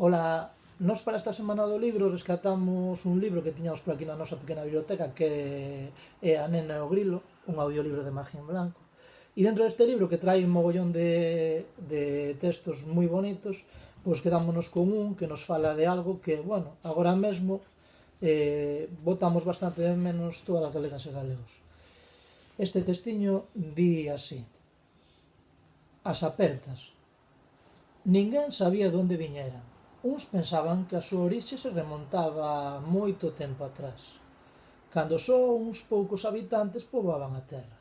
Ola, nós para esta semana do libro rescatamos un libro que tiñamos por aquí na nosa pequena biblioteca que é A nena e o grilo, un audiolibro de Magia en Blanco. E dentro deste libro que trae un mogollón de textos moi bonitos, pois quedámonos con un que nos fala de algo que, bueno, agora mesmo botamos bastante de menos todas as galegas e galegos. Este textiño di así: As apertas. Ninguén sabía de onde viñeran. Uns pensaban que a súa orixe se remontaba a moito tempo atrás, cando só uns poucos habitantes poboaban a terra.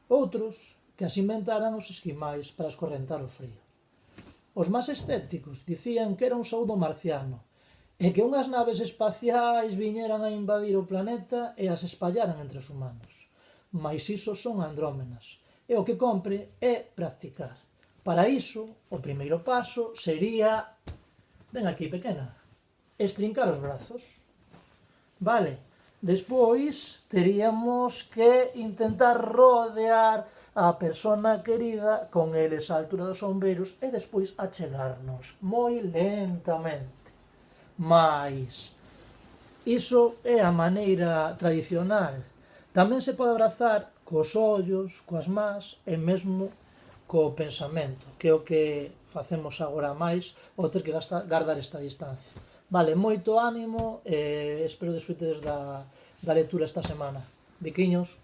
Outros que as inventaran os esquimais para escorrentar o frío. Os máis escépticos dicían que era un soudo marciano e que unhas naves espaciais viñeran a invadir o planeta e as espallaran entre os humanos. Mais iso son andrómenas, e o que compre é practicar. Para iso, o primeiro paso sería... Ven aquí, pequena. Estrincar os brazos. Vale. Despois, teríamos que intentar rodear a persona querida con eles á altura dos ombreiros e despois achegarnos moi lentamente. Mais iso é a maneira tradicional. Tamén se pode abrazar cos ollos, coas mans e mesmo co pensamento, que é o que facemos agora máis ao ter que guardar esta distancia. Vale, moito ánimo e espero desfrutedes da lectura esta semana. Biquiños.